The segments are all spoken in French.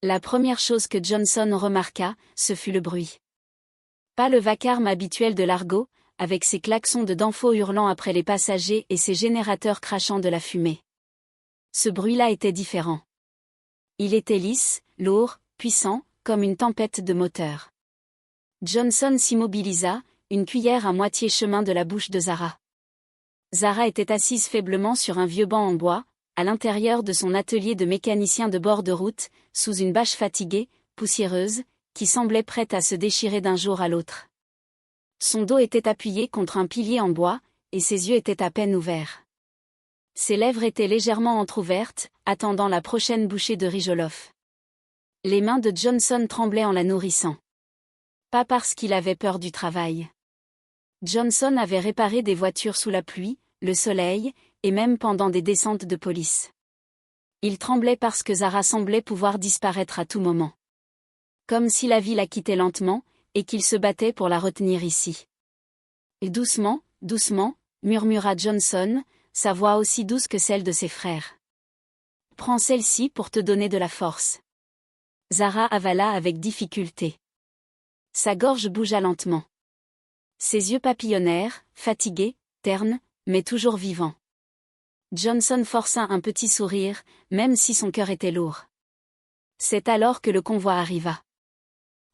La première chose que Johnson remarqua, ce fut le bruit. Pas le vacarme habituel de l'argot, avec ses klaxons de danfo hurlant après les passagers et ses générateurs crachant de la fumée. Ce bruit-là était différent. Il était lisse, lourd, puissant, comme une tempête de moteur. Johnson s'immobilisa, une cuillère à moitié chemin de la bouche de Zara. Zara était assise faiblement sur un vieux banc en bois, à l'intérieur de son atelier de mécanicien de bord de route, sous une bâche fatiguée, poussiéreuse, qui semblait prête à se déchirer d'un jour à l'autre. Son dos était appuyé contre un pilier en bois, et ses yeux étaient à peine ouverts. Ses lèvres étaient légèrement entr'ouvertes, attendant la prochaine bouchée de riz jollof. Les mains de Johnson tremblaient en la nourrissant. Pas parce qu'il avait peur du travail. Johnson avait réparé des voitures sous la pluie, le soleil, et même pendant des descentes de police. Il tremblait parce que Zara semblait pouvoir disparaître à tout moment. Comme si la vie la quittait lentement, et qu'il se battait pour la retenir ici. Et doucement, doucement, murmura Johnson, sa voix aussi douce que celle de ses frères. Prends celle-ci pour te donner de la force. Zara avala avec difficulté. Sa gorge bougea lentement. Ses yeux papillonnèrent, fatigués, ternes, mais toujours vivants. Johnson força un petit sourire, même si son cœur était lourd. C'est alors que le convoi arriva.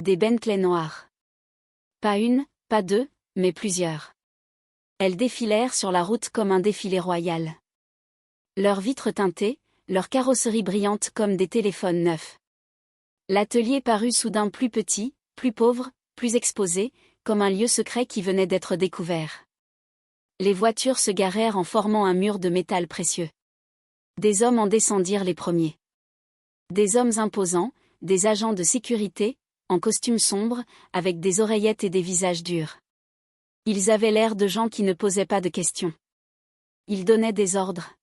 Des Bentley noirs. Pas une, pas deux, mais plusieurs. Elles défilèrent sur la route comme un défilé royal. Leurs vitres teintées, leurs carrosseries brillantes comme des téléphones neufs. L'atelier parut soudain plus petit, plus pauvre, plus exposé, comme un lieu secret qui venait d'être découvert. Les voitures se garèrent en formant un mur de métal précieux. Des hommes en descendirent les premiers. Des hommes imposants, des agents de sécurité, en costumes sombres, avec des oreillettes et des visages durs. Ils avaient l'air de gens qui ne posaient pas de questions. Ils donnaient des ordres.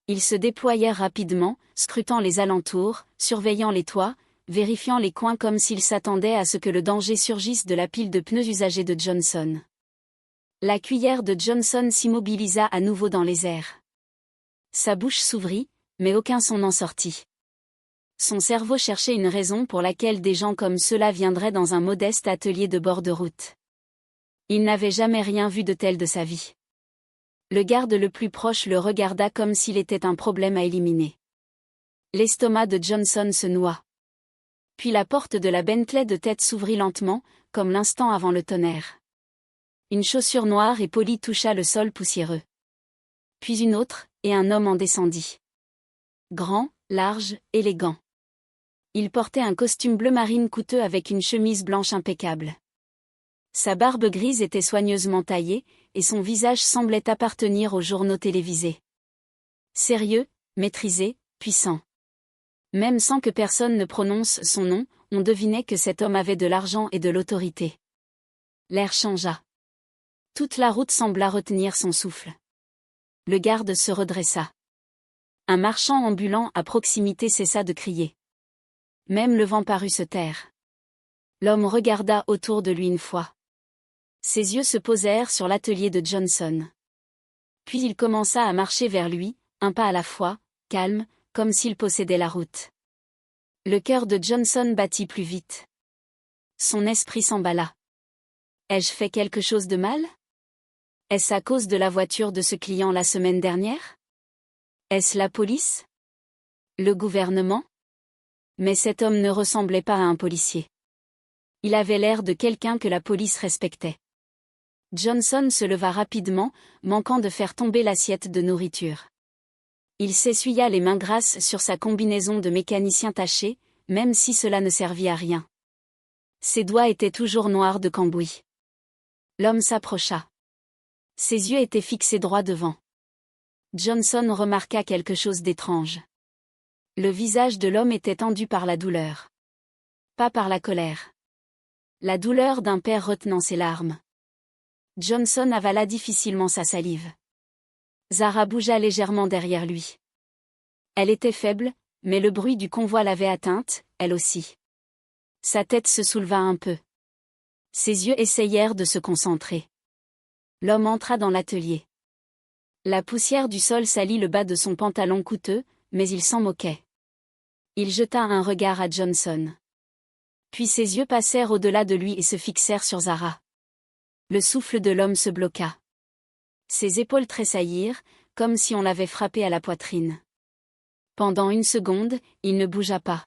Ils se déployèrent rapidement, scrutant les alentours, surveillant les toits, vérifiant les coins comme s'ils s'attendaient à ce que le danger surgisse de la pile de pneus usagés de Johnson. La cuillère de Johnson s'immobilisa à nouveau dans les airs. Sa bouche s'ouvrit, mais aucun son n'en sortit. Son cerveau cherchait une raison pour laquelle des gens comme ceux-là viendraient dans un modeste atelier de bord de route. Il n'avait jamais rien vu de tel de sa vie. Le garde le plus proche le regarda comme s'il était un problème à éliminer. L'estomac de Johnson se noua. Puis la porte de la Bentley de tête s'ouvrit lentement, comme l'instant avant le tonnerre. Une chaussure noire et polie toucha le sol poussiéreux. Puis une autre, et un homme en descendit. Grand, large, élégant. Il portait un costume bleu marine coûteux avec une chemise blanche impeccable. Sa barbe grise était soigneusement taillée, et son visage semblait appartenir aux journaux télévisés. Sérieux, maîtrisé, puissant. Même sans que personne ne prononce son nom, on devinait que cet homme avait de l'argent et de l'autorité. L'air changea. Toute la route sembla retenir son souffle. Le garde se redressa. Un marchand ambulant à proximité cessa de crier. Même le vent parut se taire. L'homme regarda autour de lui une fois. Ses yeux se posèrent sur l'atelier de Johnson. Puis il commença à marcher vers lui, un pas à la fois, calme, comme s'il possédait la route. Le cœur de Johnson battit plus vite. Son esprit s'emballa. Ai-je fait quelque chose de mal? Est-ce à cause de la voiture de ce client la semaine dernière? Est-ce la police? Le gouvernement? Mais cet homme ne ressemblait pas à un policier. Il avait l'air de quelqu'un que la police respectait. Johnson se leva rapidement, manquant de faire tomber l'assiette de nourriture. Il s'essuya les mains grasses sur sa combinaison de mécanicien tachée, même si cela ne servit à rien. Ses doigts étaient toujours noirs de cambouis. L'homme s'approcha. Ses yeux étaient fixés droit devant. Johnson remarqua quelque chose d'étrange. Le visage de l'homme était tendu par la douleur. Pas par la colère. La douleur d'un père retenant ses larmes. Johnson avala difficilement sa salive. Zara bougea légèrement derrière lui. Elle était faible, mais le bruit du convoi l'avait atteinte, elle aussi. Sa tête se souleva un peu. Ses yeux essayèrent de se concentrer. L'homme entra dans l'atelier. La poussière du sol salit le bas de son pantalon coûteux, mais il s'en moquait. Il jeta un regard à Johnson. Puis ses yeux passèrent au-delà de lui et se fixèrent sur Zara. Le souffle de l'homme se bloqua. Ses épaules tressaillirent, comme si on l'avait frappé à la poitrine. Pendant une seconde, il ne bougea pas.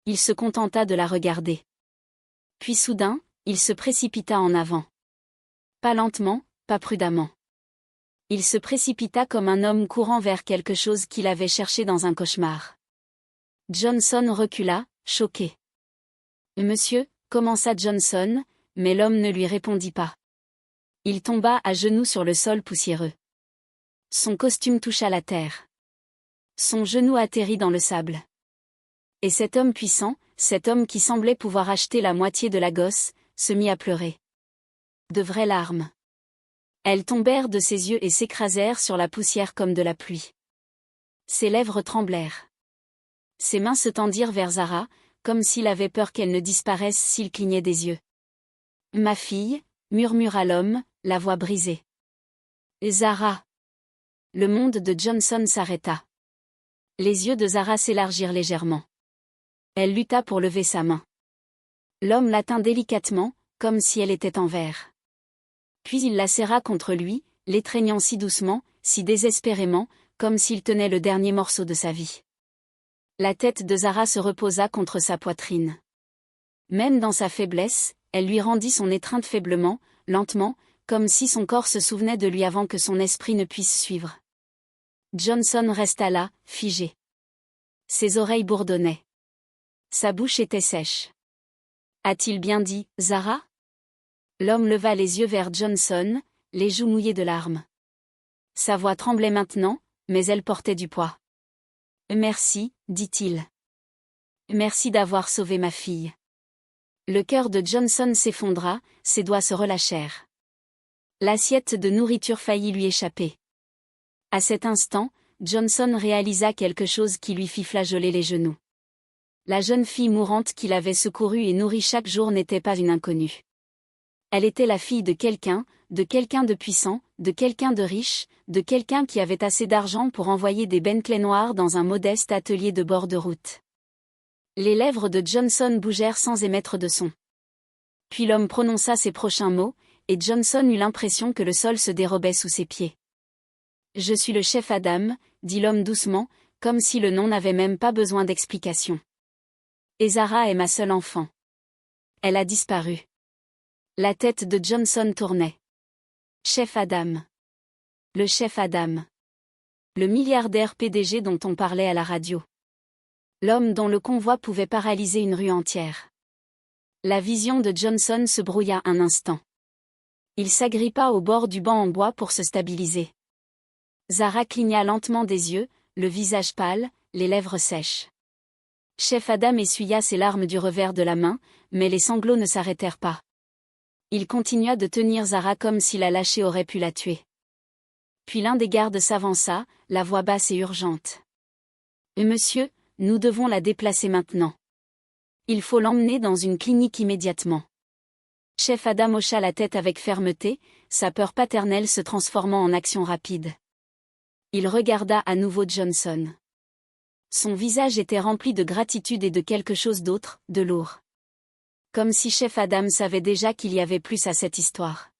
Il se contenta de la regarder. Puis soudain, il se précipita en avant. Pas lentement, pas prudemment. Il se précipita comme un homme courant vers quelque chose qu'il avait cherché dans un cauchemar. Johnson recula, choqué. « Monsieur » commença Johnson, mais l'homme ne lui répondit pas. Il tomba à genoux sur le sol poussiéreux. Son costume toucha la terre. Son genou atterrit dans le sable. Et cet homme puissant, cet homme qui semblait pouvoir acheter la moitié de la gosse, se mit à pleurer. De vraies larmes. Elles tombèrent de ses yeux et s'écrasèrent sur la poussière comme de la pluie. Ses lèvres tremblèrent. Ses mains se tendirent vers Zara, comme s'il avait peur qu'elle ne disparaisse s'il clignait des yeux. « Ma fille » murmura l'homme, la voix brisée. « Zara !» Le monde de Johnson s'arrêta. Les yeux de Zara s'élargirent légèrement. Elle lutta pour lever sa main. L'homme la tint délicatement, comme si elle était en verre. Puis il la serra contre lui, l'étreignant si doucement, si désespérément, comme s'il tenait le dernier morceau de sa vie. La tête de Zara se reposa contre sa poitrine. Même dans sa faiblesse, elle lui rendit son étreinte faiblement, lentement, comme si son corps se souvenait de lui avant que son esprit ne puisse suivre. Johnson resta là, figé. Ses oreilles bourdonnaient. Sa bouche était sèche. « A-t-il bien dit, Zara ?» L'homme leva les yeux vers Johnson, les joues mouillées de larmes. Sa voix tremblait maintenant, mais elle portait du poids. « Merci, dit-il. Merci d'avoir sauvé ma fille. » Le cœur de Johnson s'effondra, ses doigts se relâchèrent. L'assiette de nourriture faillit lui échapper. À cet instant, Johnson réalisa quelque chose qui lui fit flageoler les genoux. La jeune fille mourante qu'il avait secourue et nourrie chaque jour n'était pas une inconnue. Elle était la fille de quelqu'un de puissant, de quelqu'un de riche, de quelqu'un qui avait assez d'argent pour envoyer des Bentley noirs dans un modeste atelier de bord de route. Les lèvres de Johnson bougèrent sans émettre de son. Puis l'homme prononça ses prochains mots, et Johnson eut l'impression que le sol se dérobait sous ses pieds. « Je suis le chef Adam », dit l'homme doucement, comme si le nom n'avait même pas besoin d'explication. « Et Zara est ma seule enfant. Elle a disparu. » La tête de Johnson tournait. Chef Adam. Le chef Adam. Le milliardaire PDG dont on parlait à la radio. L'homme dont le convoi pouvait paralyser une rue entière. La vision de Johnson se brouilla un instant. Il s'agrippa au bord du banc en bois pour se stabiliser. Zara cligna lentement des yeux, le visage pâle, les lèvres sèches. Chef Adam essuya ses larmes du revers de la main, mais les sanglots ne s'arrêtèrent pas. Il continua de tenir Zara comme si la lâcher aurait pu la tuer. Puis l'un des gardes s'avança, la voix basse et urgente. « Monsieur, nous devons la déplacer maintenant. Il faut l'emmener dans une clinique immédiatement. » Chef Adam hocha la tête avec fermeté, sa peur paternelle se transformant en action rapide. Il regarda à nouveau Johnson. Son visage était rempli de gratitude et de quelque chose d'autre, de lourd. Comme si chef Adam savait déjà qu'il y avait plus à cette histoire.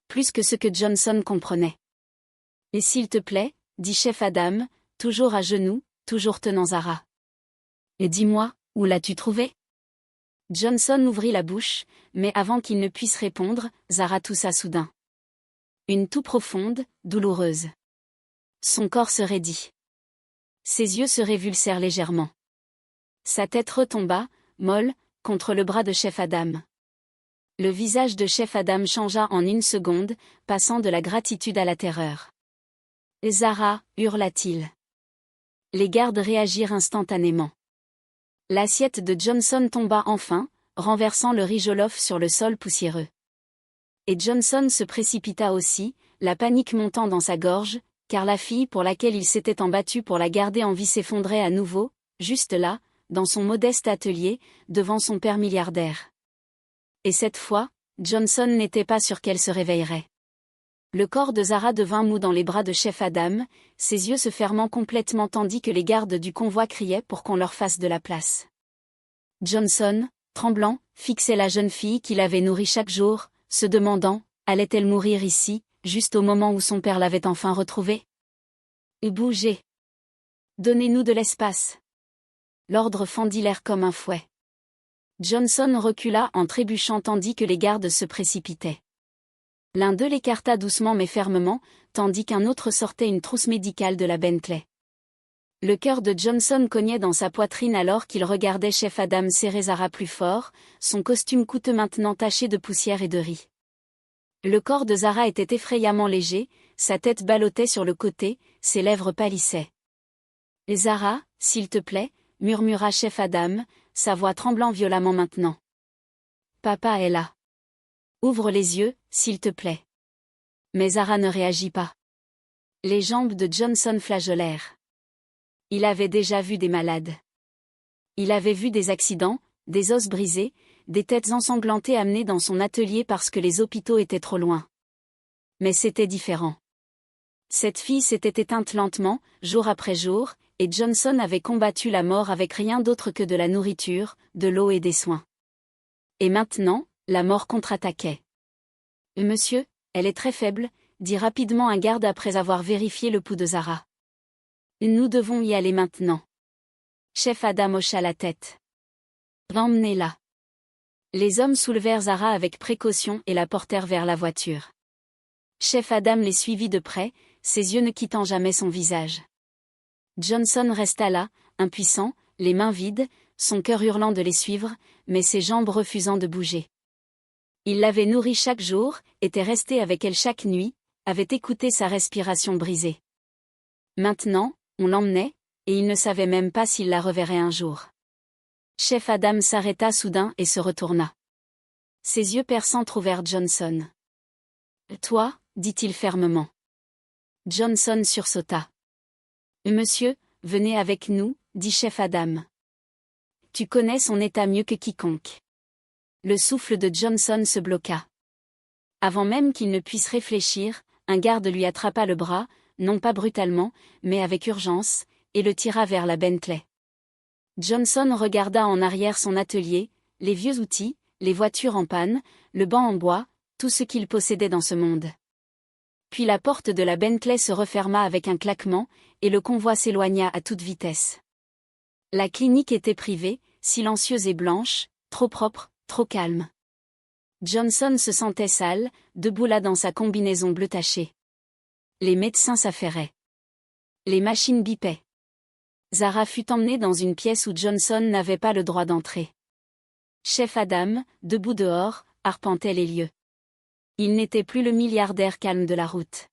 Plus que ce que Johnson comprenait. « Et s'il te plaît, » dit chef Adam, toujours à genoux, toujours tenant Zara. « Et dis-moi, où l'as-tu trouvée ?» Johnson ouvrit la bouche, mais avant qu'il ne puisse répondre, Zara toussa soudain. Une toux profonde, douloureuse. Son corps se raidit. Ses yeux se révulsèrent légèrement. Sa tête retomba, molle, contre le bras de chef Adam. Le visage de chef Adam changea en une seconde, passant de la gratitude à la terreur. « Zara » hurla-t-il. Les gardes réagirent instantanément. L'assiette de Johnson tomba enfin, renversant le riz jollof sur le sol poussiéreux. Et Johnson se précipita aussi, la panique montant dans sa gorge, car la fille pour laquelle il s'était embattu pour la garder en vie s'effondrait à nouveau, juste là, dans son modeste atelier, devant son père milliardaire. Et cette fois, Johnson n'était pas sûr qu'elle se réveillerait. Le corps de Zara devint mou dans les bras de chef Adam, ses yeux se fermant complètement tandis que les gardes du convoi criaient pour qu'on leur fasse de la place. Johnson, tremblant, fixait la jeune fille qu'il avait nourrie chaque jour, se demandant, allait-elle mourir ici, juste au moment où son père l'avait enfin retrouvée? Bougez. Donnez-nous de l'espace. L'ordre fendit l'air comme un fouet. Johnson recula en trébuchant tandis que les gardes se précipitaient. L'un d'eux l'écarta doucement mais fermement, tandis qu'un autre sortait une trousse médicale de la Bentley. Le cœur de Johnson cognait dans sa poitrine alors qu'il regardait chef Adam serrer Zara plus fort, son costume coûteux maintenant taché de poussière et de riz. Le corps de Zara était effrayamment léger, sa tête ballottait sur le côté, ses lèvres pâlissaient. « Zara, s'il te plaît » murmura chef Adam, sa voix tremblant violemment maintenant. « Papa est là. Ouvre les yeux, s'il te plaît. » Mais Zara ne réagit pas. Les jambes de Johnson flageolèrent. Il avait déjà vu des malades. Il avait vu des accidents, des os brisés, des têtes ensanglantées amenées dans son atelier parce que les hôpitaux étaient trop loin. Mais c'était différent. Cette fille s'était éteinte lentement, jour après jour, et Johnson avait combattu la mort avec rien d'autre que de la nourriture, de l'eau et des soins. Et maintenant, la mort contre-attaquait. « Monsieur, elle est très faible », dit rapidement un garde après avoir vérifié le pouls de Zara. « Nous devons y aller maintenant. » Chef Adam hocha la tête. « Emmenez-la. » Les hommes soulevèrent Zara avec précaution et la portèrent vers la voiture. Chef Adam les suivit de près, ses yeux ne quittant jamais son visage. Johnson resta là, impuissant, les mains vides, son cœur hurlant de les suivre, mais ses jambes refusant de bouger. Il l'avait nourrie chaque jour, était resté avec elle chaque nuit, avait écouté sa respiration brisée. Maintenant, on l'emmenait, et il ne savait même pas s'il la reverrait un jour. Chef Adam s'arrêta soudain et se retourna. Ses yeux perçants trouvèrent Johnson. « Toi » dit-il fermement. Johnson sursauta. « Monsieur, venez avec nous » dit chef Adam. « Tu connais son état mieux que quiconque. » Le souffle de Johnson se bloqua. Avant même qu'il ne puisse réfléchir, un garde lui attrapa le bras, non pas brutalement, mais avec urgence, et le tira vers la Bentley. Johnson regarda en arrière son atelier, les vieux outils, les voitures en panne, le banc en bois, tout ce qu'il possédait dans ce monde. Puis la porte de la Bentley se referma avec un claquement, et le convoi s'éloigna à toute vitesse. La clinique était privée, silencieuse et blanche, trop propre, trop calme. Johnson se sentait sale, debout là dans sa combinaison bleue tachée. Les médecins s'affairaient. Les machines bipaient. Zara fut emmenée dans une pièce où Johnson n'avait pas le droit d'entrer. Chef Adam, debout dehors, arpentait les lieux. Il n'était plus le milliardaire calme de la route.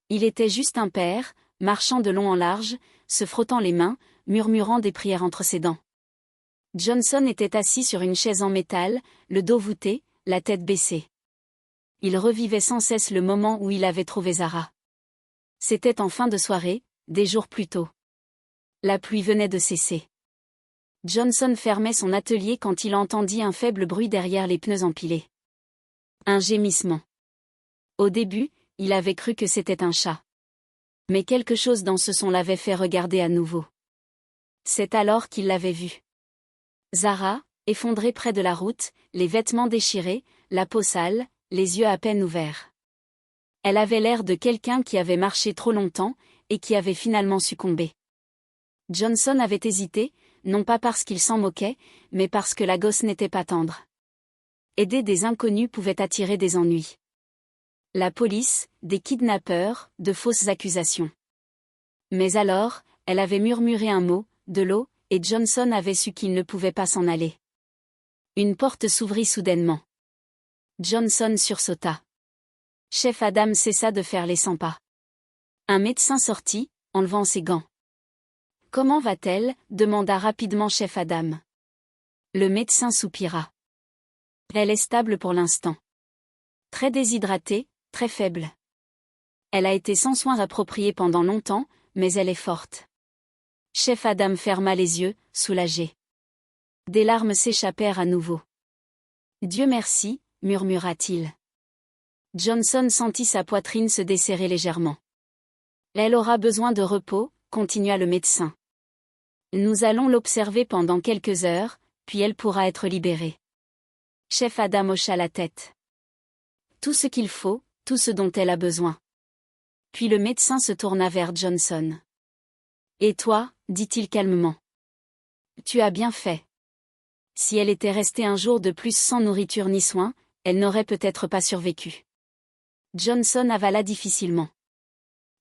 Il était juste un père, marchant de long en large, se frottant les mains, murmurant des prières entre ses dents. Johnson était assis sur une chaise en métal, le dos voûté, la tête baissée. Il revivait sans cesse le moment où il avait trouvé Zara. C'était en fin de soirée, des jours plus tôt. La pluie venait de cesser. Johnson fermait son atelier quand il entendit un faible bruit derrière les pneus empilés. Un gémissement. Au début, il avait cru que c'était un chat. Mais quelque chose dans ce son l'avait fait regarder à nouveau. C'est alors qu'il l'avait vue. Zara, effondrée près de la route, les vêtements déchirés, la peau sale, les yeux à peine ouverts. Elle avait l'air de quelqu'un qui avait marché trop longtemps, et qui avait finalement succombé. Johnson avait hésité, non pas parce qu'il s'en moquait, mais parce que la gosse n'était pas tendre. Aider des inconnus pouvait attirer des ennuis. La police, des kidnappeurs, de fausses accusations. Mais alors, elle avait murmuré un mot, de l'eau, et Johnson avait su qu'il ne pouvait pas s'en aller. Une porte s'ouvrit soudainement. Johnson sursauta. Chef Adam cessa de faire les 100 pas. Un médecin sortit, enlevant ses gants. « Comment va-t-elle » demanda rapidement chef Adam. Le médecin soupira. « Elle est stable pour l'instant. Très déshydratée, très faible. Elle a été sans soins appropriés pendant longtemps, mais elle est forte. » Chef Adam ferma les yeux, soulagé. Des larmes s'échappèrent à nouveau. « Dieu merci » murmura-t-il. Johnson sentit sa poitrine se desserrer légèrement. Elle aura besoin de repos, continua le médecin. Nous allons l'observer pendant quelques heures, puis elle pourra être libérée. Chef Adam hocha la tête. Tout ce qu'il faut, tout ce dont elle a besoin. Puis le médecin se tourna vers Johnson. Et toi, dit-il calmement. Tu as bien fait. Si elle était restée un jour de plus sans nourriture ni soins, elle n'aurait peut-être pas survécu. Johnson avala difficilement.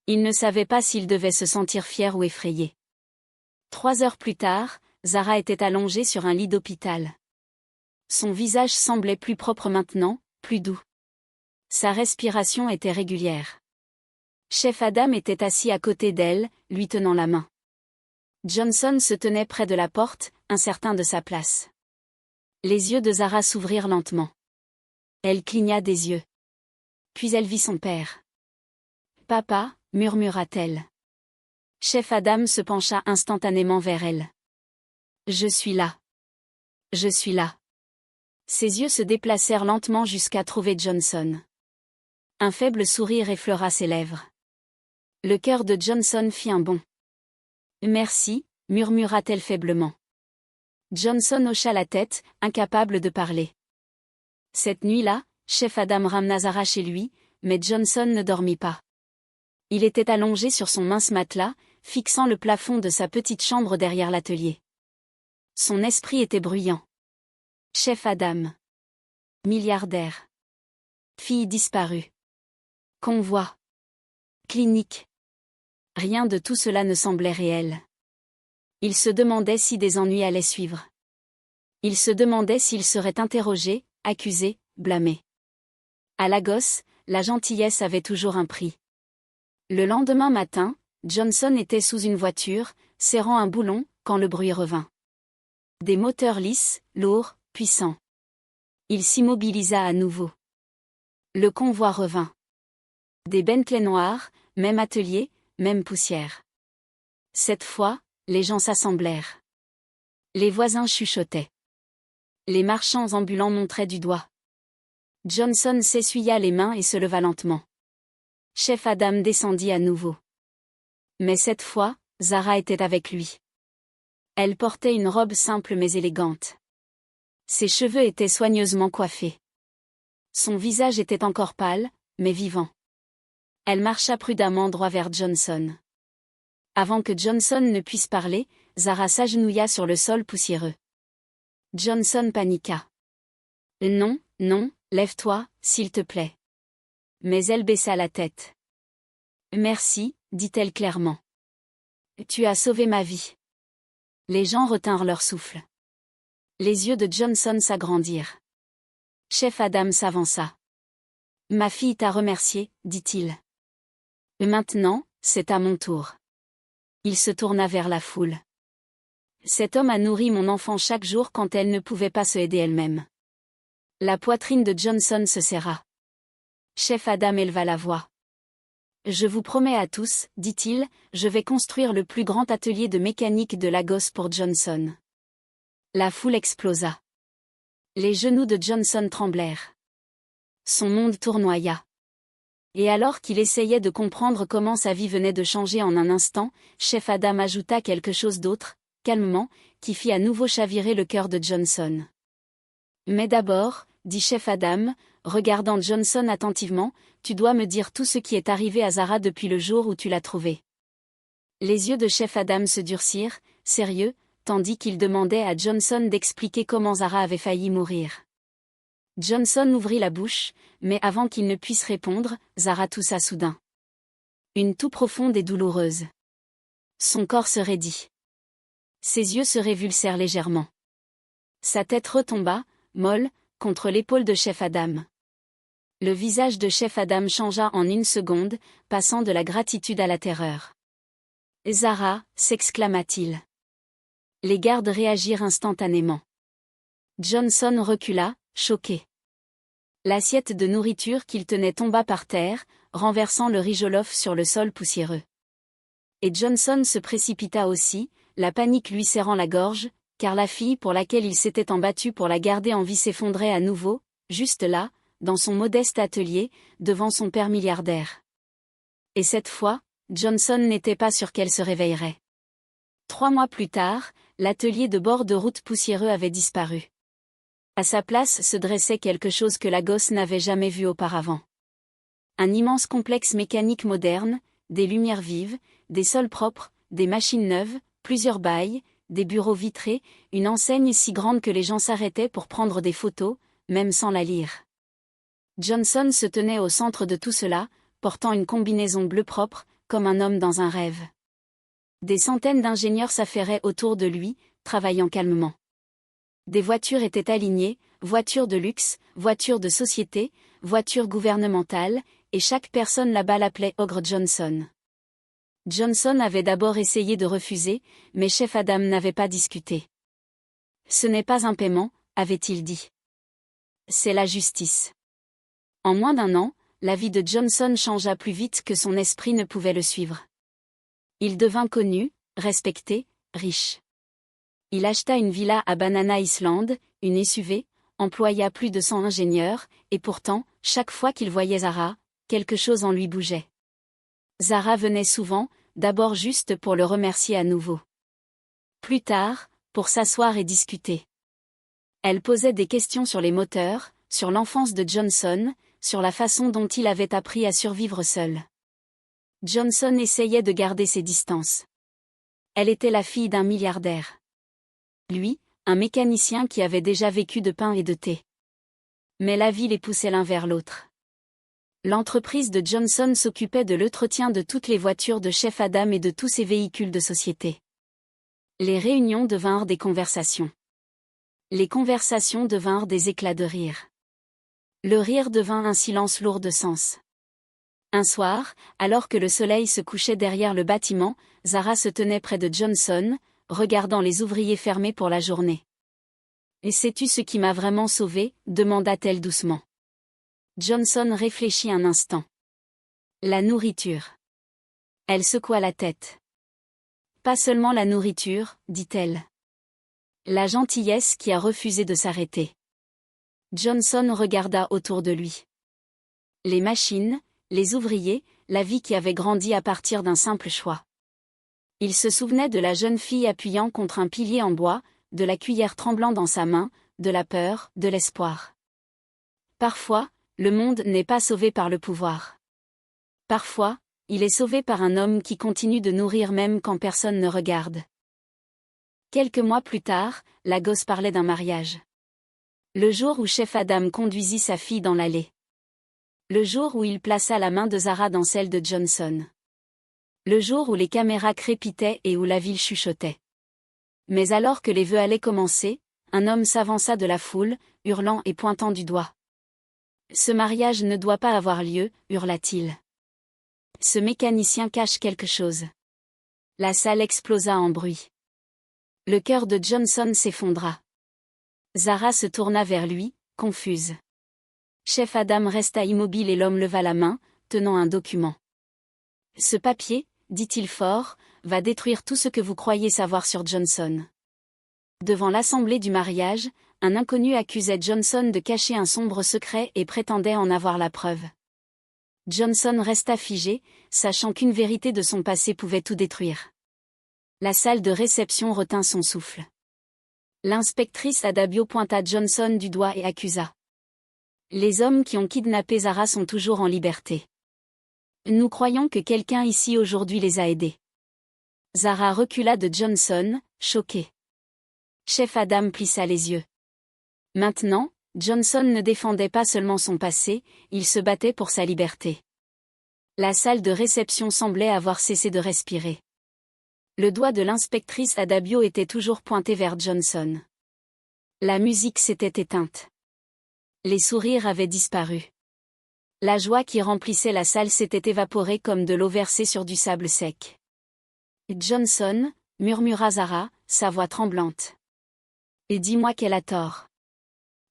Il ne savait pas s'il devait se sentir fier ou effrayé. 3 heures plus tard, Zara était allongée sur un lit d'hôpital. Son visage semblait plus propre maintenant, plus doux. Sa respiration était régulière. Chef Adam était assis à côté d'elle, lui tenant la main. Johnson se tenait près de la porte, incertain de sa place. Les yeux de Zara s'ouvrirent lentement. Elle cligna des yeux. Puis elle vit son père. « Papa » murmura-t-elle. Chef Adam se pencha instantanément vers elle. « Je suis là. Je suis là. » Ses yeux se déplacèrent lentement jusqu'à trouver Johnson. Un faible sourire effleura ses lèvres. Le cœur de Johnson fit un bond. « Merci » murmura-t-elle faiblement. Johnson hocha la tête, incapable de parler. Cette nuit-là, Chef Adam ramena Zara chez lui, mais Johnson ne dormit pas. Il était allongé sur son mince matelas, fixant le plafond de sa petite chambre derrière l'atelier. Son esprit était bruyant. Chef Adam. Milliardaire. Fille disparue. Convoi. Clinique. Rien de tout cela ne semblait réel. Il se demandait si des ennuis allaient suivre. Il se demandait s'il serait interrogé, accusé, blâmé. À Lagos, la gentillesse avait toujours un prix. Le lendemain matin, Johnson était sous une voiture, serrant un boulon, quand le bruit revint. Des moteurs lisses, lourds, puissants. Il s'immobilisa à nouveau. Le convoi revint. Des Bentley noirs, même atelier, même poussière. Cette fois, les gens s'assemblèrent. Les voisins chuchotaient. Les marchands ambulants montraient du doigt. Johnson s'essuya les mains et se leva lentement. Chef Adam descendit à nouveau. Mais cette fois, Zara était avec lui. Elle portait une robe simple mais élégante. Ses cheveux étaient soigneusement coiffés. Son visage était encore pâle, mais vivant. Elle marcha prudemment droit vers Johnson. Avant que Johnson ne puisse parler, Zara s'agenouilla sur le sol poussiéreux. Johnson paniqua. « Non, non, lève-toi, s'il te plaît. » Mais elle baissa la tête. « Merci, » dit-elle clairement. « Tu as sauvé ma vie. » Les gens retinrent leur souffle. Les yeux de Johnson s'agrandirent. Chef Adam s'avança. « Ma fille t'a remercié, » dit-il. « Maintenant, c'est à mon tour. » Il se tourna vers la foule. « Cet homme a nourri mon enfant chaque jour quand elle ne pouvait pas se aider elle-même. » La poitrine de Johnson se serra. Chef Adam éleva la voix. « Je vous promets à tous, dit-il, je vais construire le plus grand atelier de mécanique de Lagos pour Johnson. » La foule explosa. Les genoux de Johnson tremblèrent. Son monde tournoya. Et alors qu'il essayait de comprendre comment sa vie venait de changer en un instant, Chef Adam ajouta quelque chose d'autre, calmement, qui fit à nouveau chavirer le cœur de Johnson. « Mais d'abord, dit Chef Adam, regardant Johnson attentivement, tu dois me dire tout ce qui est arrivé à Zara depuis le jour où tu l'as trouvée. » Les yeux de Chef Adam se durcirent, sérieux, tandis qu'il demandait à Johnson d'expliquer comment Zara avait failli mourir. Johnson ouvrit la bouche, mais avant qu'il ne puisse répondre, Zara toussa soudain. Une toux profonde et douloureuse. Son corps se raidit. Ses yeux se révulsèrent légèrement. Sa tête retomba, molle, contre l'épaule de Chef Adam. Le visage de Chef Adam changea en une seconde, passant de la gratitude à la terreur. « Zara » s'exclama-t-il. Les gardes réagirent instantanément. Johnson recula, choqué. L'assiette de nourriture qu'il tenait tomba par terre, renversant le riz jollof sur le sol poussiéreux. Et Johnson se précipita aussi, la panique lui serrant la gorge, car la fille pour laquelle il s'était embattu pour la garder en vie s'effondrait à nouveau, juste là, dans son modeste atelier, devant son père milliardaire. Et cette fois, Johnson n'était pas sûr qu'elle se réveillerait. 3 mois plus tard, l'atelier de bord de route poussiéreux avait disparu. À sa place se dressait quelque chose que la gosse n'avait jamais vu auparavant. Un immense complexe mécanique moderne, des lumières vives, des sols propres, des machines neuves, plusieurs bails, des bureaux vitrés, une enseigne si grande que les gens s'arrêtaient pour prendre des photos, même sans la lire. Johnson se tenait au centre de tout cela, portant une combinaison bleue propre, comme un homme dans un rêve. Des centaines d'ingénieurs s'affairaient autour de lui, travaillant calmement. Des voitures étaient alignées, voitures de luxe, voitures de société, voitures gouvernementales, et chaque personne là-bas l'appelait Ogre Johnson. Johnson avait d'abord essayé de refuser, mais chef Adam n'avait pas discuté. Ce n'est pas un paiement, avait-il dit. C'est la justice. En moins d'1 an, la vie de Johnson changea plus vite que son esprit ne pouvait le suivre. Il devint connu, respecté, riche. Il acheta une villa à Banana Island, une SUV, employa plus de 100 ingénieurs, et pourtant, chaque fois qu'il voyait Zara, quelque chose en lui bougeait. Zara venait souvent, d'abord juste pour le remercier à nouveau. Plus tard, pour s'asseoir et discuter. Elle posait des questions sur les moteurs, sur l'enfance de Johnson, sur la façon dont il avait appris à survivre seul. Johnson essayait de garder ses distances. Elle était la fille d'un milliardaire. Lui, un mécanicien qui avait déjà vécu de pain et de thé. Mais la vie les poussait l'un vers l'autre. L'entreprise de Johnson s'occupait de l'entretien de toutes les voitures de chef Adam et de tous ses véhicules de société. Les réunions devinrent des conversations. Les conversations devinrent des éclats de rire. Le rire devint un silence lourd de sens. Un soir, alors que le soleil se couchait derrière le bâtiment, Zara se tenait près de Johnson, regardant les ouvriers fermés pour la journée. « Et sais-tu ce qui m'a vraiment sauvée » demanda-t-elle doucement. Johnson réfléchit un instant. « La nourriture. » Elle secoua la tête. « Pas seulement la nourriture, dit-elle. La gentillesse qui a refusé de s'arrêter. » Johnson regarda autour de lui. Les machines, les ouvriers, la vie qui avait grandi à partir d'un simple choix. Il se souvenait de la jeune fille appuyant contre un pilier en bois, de la cuillère tremblant dans sa main, de la peur, de l'espoir. Parfois, le monde n'est pas sauvé par le pouvoir. Parfois, il est sauvé par un homme qui continue de nourrir même quand personne ne regarde. Quelques mois plus tard, la gosse parlait d'un mariage. Le jour où chef Adam conduisit sa fille dans l'allée. Le jour où il plaça la main de Zara dans celle de Johnson. Le jour où les caméras crépitaient et où la ville chuchotait. Mais alors que les vœux allaient commencer, un homme s'avança de la foule, hurlant et pointant du doigt. « Ce mariage ne doit pas avoir lieu, hurla-t-il. Ce mécanicien cache quelque chose. » La salle explosa en bruit. Le cœur de Johnson s'effondra. Zara se tourna vers lui, confuse. Chef Adam resta immobile et l'homme leva la main, tenant un document. « Ce papier, dit-il fort, va détruire tout ce que vous croyez savoir sur Johnson. » Devant l'assemblée du mariage, un inconnu accusait Johnson de cacher un sombre secret et prétendait en avoir la preuve. Johnson resta figé, sachant qu'une vérité de son passé pouvait tout détruire. La salle de réception retint son souffle. L'inspectrice Adabio pointa Johnson du doigt et accusa. « Les hommes qui ont kidnappé Zara sont toujours en liberté. Nous croyons que quelqu'un ici aujourd'hui les a aidés. » Zara recula de Johnson, choquée. Chef Adam plissa les yeux. Maintenant, Johnson ne défendait pas seulement son passé, il se battait pour sa liberté. La salle de réception semblait avoir cessé de respirer. Le doigt de l'inspectrice Adabio était toujours pointé vers Johnson. La musique s'était éteinte. Les sourires avaient disparu. La joie qui remplissait la salle s'était évaporée comme de l'eau versée sur du sable sec. « Johnson, » murmura Zara, sa voix tremblante. « Et dis-moi qu'elle a tort. »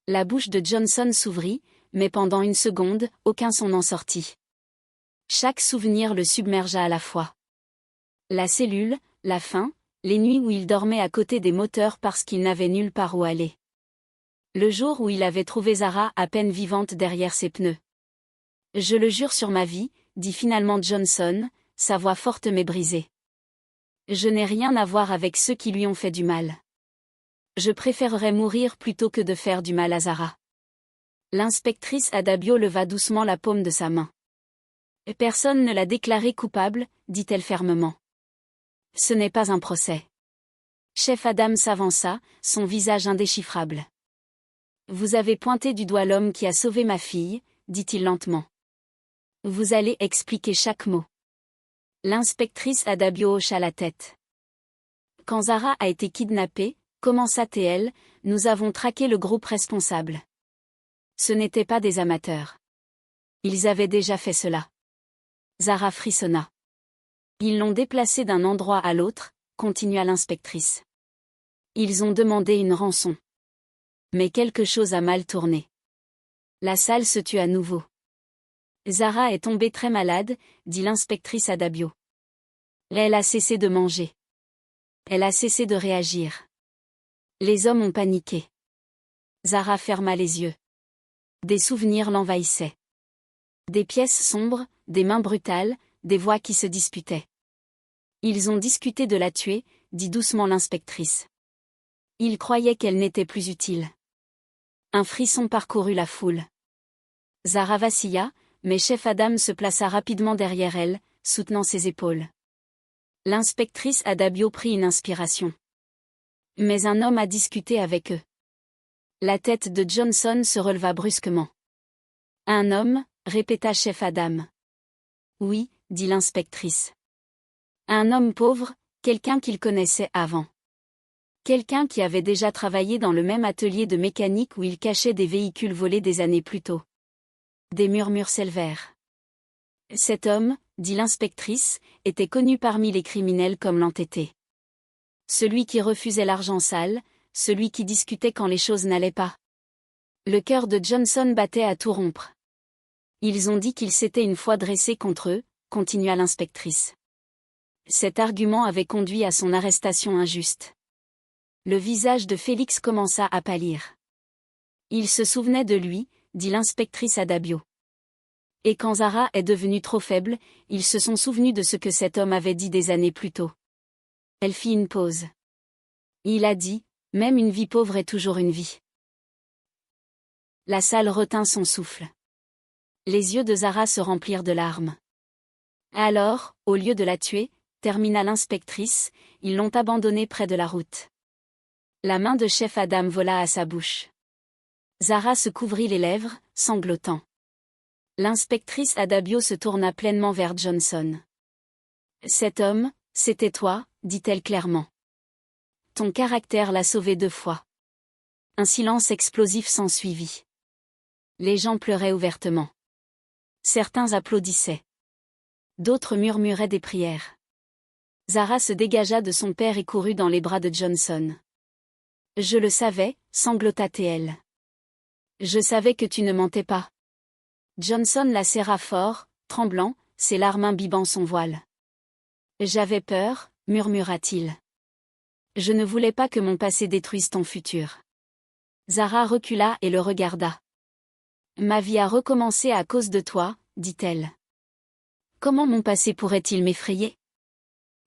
La bouche de Johnson s'ouvrit, mais pendant une seconde, aucun son n'en sortit. Chaque souvenir le submergea à la fois. La cellule, la faim, les nuits où il dormait à côté des moteurs parce qu'il n'avait nulle part où aller. Le jour où il avait trouvé Zara à peine vivante derrière ses pneus. Je le jure sur ma vie, dit finalement Johnson, sa voix forte mais brisée. Je n'ai rien à voir avec ceux qui lui ont fait du mal. Je préférerais mourir plutôt que de faire du mal à Zara. L'inspectrice Adabio leva doucement la paume de sa main. Personne ne l'a déclaré coupable, dit-elle fermement. Ce n'est pas un procès. Chef Adam s'avança, son visage indéchiffrable. Vous avez pointé du doigt l'homme qui a sauvé ma fille, dit-il lentement. Vous allez expliquer chaque mot. L'inspectrice Adabio hocha la tête. Quand Zara a été kidnappée, commença-t-elle, nous avons traqué le groupe responsable. Ce n'étaient pas des amateurs. Ils avaient déjà fait cela. Zara frissonna. Ils l'ont déplacée d'un endroit à l'autre, continua l'inspectrice. Ils ont demandé une rançon. Mais quelque chose a mal tourné. La salle se tut à nouveau. Zara est tombée très malade, dit l'inspectrice Adabio. Elle a cessé de manger. Elle a cessé de réagir. Les hommes ont paniqué. Zara ferma les yeux. Des souvenirs l'envahissaient. Des pièces sombres, des mains brutales, des voix qui se disputaient. Ils ont discuté de la tuer, dit doucement l'inspectrice. Ils croyaient qu'elle n'était plus utile. Un frisson parcourut la foule. Zara vacilla, mais chef Adam se plaça rapidement derrière elle, soutenant ses épaules. L'inspectrice Adabio prit une inspiration. Mais un homme a discuté avec eux. La tête de Johnson se releva brusquement. Un homme, répéta chef Adam. Oui, dit l'inspectrice. Un homme pauvre, quelqu'un qu'il connaissait avant. Quelqu'un qui avait déjà travaillé dans le même atelier de mécanique où il cachait des véhicules volés des années plus tôt. Des murmures s'élevèrent. Cet homme, dit l'inspectrice, était connu parmi les criminels comme l'entêté. Celui qui refusait l'argent sale, celui qui discutait quand les choses n'allaient pas. Le cœur de Johnson battait à tout rompre. Ils ont dit qu'il s'était une fois dressé contre eux, continua l'inspectrice. Cet argument avait conduit à son arrestation injuste. Le visage de Félix commença à pâlir. Il se souvenait de lui, dit l'inspectrice Adabio. Et quand Zara est devenue trop faible, ils se sont souvenus de ce que cet homme avait dit des années plus tôt. Elle fit une pause. Il a dit, même une vie pauvre est toujours une vie. La salle retint son souffle. Les yeux de Zara se remplirent de larmes. Alors, au lieu de la tuer, termina l'inspectrice, ils l'ont abandonnée près de la route. La main de chef Adam vola à sa bouche. Zara se couvrit les lèvres, sanglotant. L'inspectrice Adabio se tourna pleinement vers Johnson. Cet homme, c'était toi, dit-elle clairement. Ton caractère l'a sauvé 2 fois. Un silence explosif s'ensuivit. Les gens pleuraient ouvertement. Certains applaudissaient. D'autres murmuraient des prières. Zara se dégagea de son père et courut dans les bras de Johnson. Je le savais, sanglota-t-elle. Je savais que tu ne mentais pas. Johnson la serra fort, tremblant, ses larmes imbibant son voile. J'avais peur, murmura-t-il. Je ne voulais pas que mon passé détruise ton futur. Zara recula et le regarda. Ma vie a recommencé à cause de toi, dit-elle. Comment mon passé pourrait-il m'effrayer?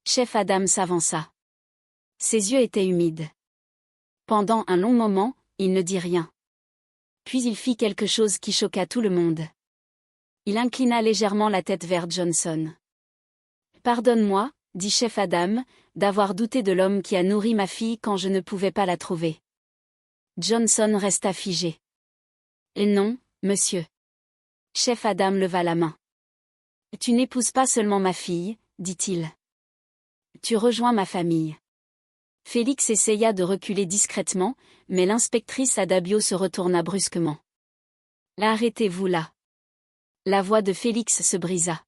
Chef Adam s'avança. Ses yeux étaient humides. Pendant un long moment, il ne dit rien. Puis il fit quelque chose qui choqua tout le monde. Il inclina légèrement la tête vers Johnson. Pardonne-moi, dit chef Adam, d'avoir douté de l'homme qui a nourri ma fille quand je ne pouvais pas la trouver. Johnson resta figé. Et non, monsieur. Chef Adam leva la main. Tu n'épouses pas seulement ma fille, dit-il. Tu rejoins ma famille. Félix essaya de reculer discrètement, mais l'inspectrice Adabio se retourna brusquement. Arrêtez-vous là. La voix de Félix se brisa.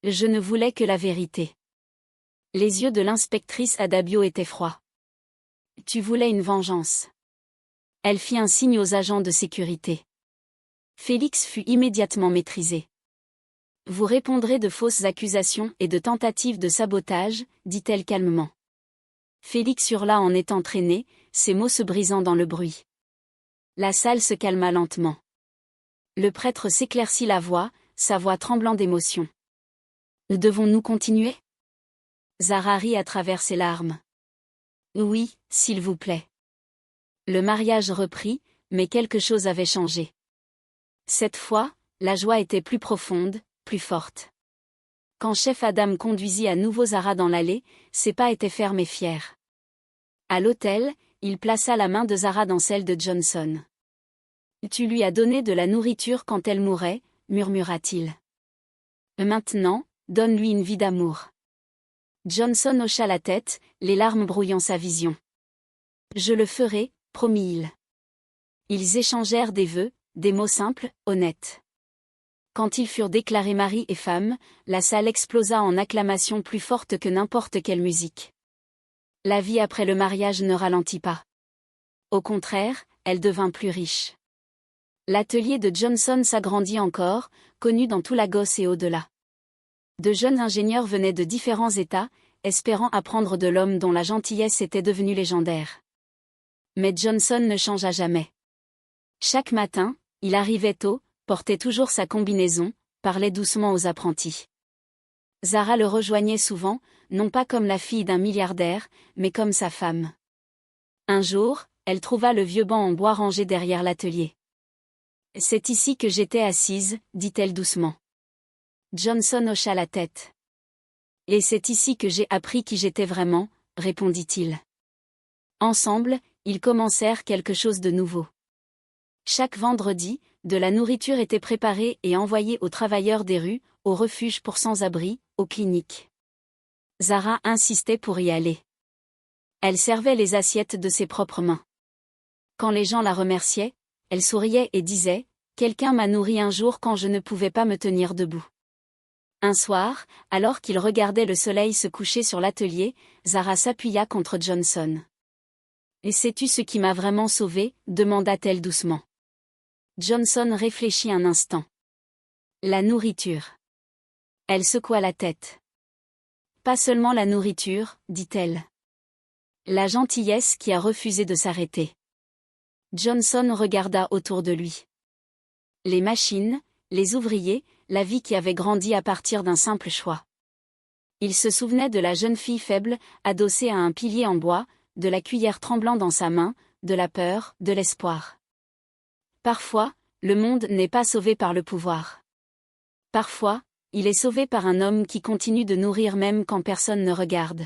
Je ne voulais que la vérité. Les yeux de l'inspectrice Adabio étaient froids. Tu voulais une vengeance. Elle fit un signe aux agents de sécurité. Félix fut immédiatement maîtrisé. Vous répondrez de fausses accusations et de tentatives de sabotage, dit-elle calmement. Félix hurla en étant traîné, ses mots se brisant dans le bruit. La salle se calma lentement. Le prêtre s'éclaircit la voix, sa voix tremblant d'émotion. Devons-nous continuer? Zara rit à travers ses larmes. Oui, s'il vous plaît. Le mariage reprit, mais quelque chose avait changé. Cette fois, la joie était plus profonde, plus forte. Quand chef Adam conduisit à nouveau Zara dans l'allée, ses pas étaient fermes et fiers. À l'hôtel, il plaça la main de Zara dans celle de Johnson. « Tu lui as donné de la nourriture quand elle mourait » murmura-t-il. « Maintenant, donne-lui une vie d'amour. » Johnson hocha la tête, les larmes brouillant sa vision. « Je le ferai, promit-il. » Ils échangèrent des vœux, des mots simples, honnêtes. Quand ils furent déclarés mari et femme, la salle explosa en acclamations plus fortes que n'importe quelle musique. La vie après le mariage ne ralentit pas. Au contraire, elle devint plus riche. L'atelier de Johnson s'agrandit encore, connu dans tout Lagos et au-delà. De jeunes ingénieurs venaient de différents États, espérant apprendre de l'homme dont la gentillesse était devenue légendaire. Mais Johnson ne changea jamais. Chaque matin, il arrivait tôt, portait toujours sa combinaison, parlait doucement aux apprentis. Zara le rejoignait souvent, non pas comme la fille d'un milliardaire, mais comme sa femme. Un jour, elle trouva le vieux banc en bois rangé derrière l'atelier. « C'est ici que j'étais assise, dit-elle doucement. Johnson hocha la tête. « Et c'est ici que j'ai appris qui j'étais vraiment, » répondit-il. Ensemble, ils commencèrent quelque chose de nouveau. Chaque vendredi, de la nourriture était préparée et envoyée aux travailleurs des rues, aux refuges pour sans-abri, aux cliniques. Zara insistait pour y aller. Elle servait les assiettes de ses propres mains. Quand les gens la remerciaient, elle souriait et disait « Quelqu'un m'a nourri un jour quand je ne pouvais pas me tenir debout. » Un soir, alors qu'il regardait le soleil se coucher sur l'atelier, Zara s'appuya contre Johnson. « Et sais-tu ce qui m'a vraiment sauvée » demanda-t-elle doucement. Johnson réfléchit un instant. « La nourriture. » Elle secoua la tête. « Pas seulement la nourriture, dit-elle. La gentillesse qui a refusé de s'arrêter. » Johnson regarda autour de lui. Les machines, les ouvriers, la vie qui avait grandi à partir d'un simple choix. Il se souvenait de la jeune fille faible, adossée à un pilier en bois, de la cuillère tremblant dans sa main, de la peur, de l'espoir. Parfois, le monde n'est pas sauvé par le pouvoir. Parfois, il est sauvé par un homme qui continue de nourrir même quand personne ne regarde.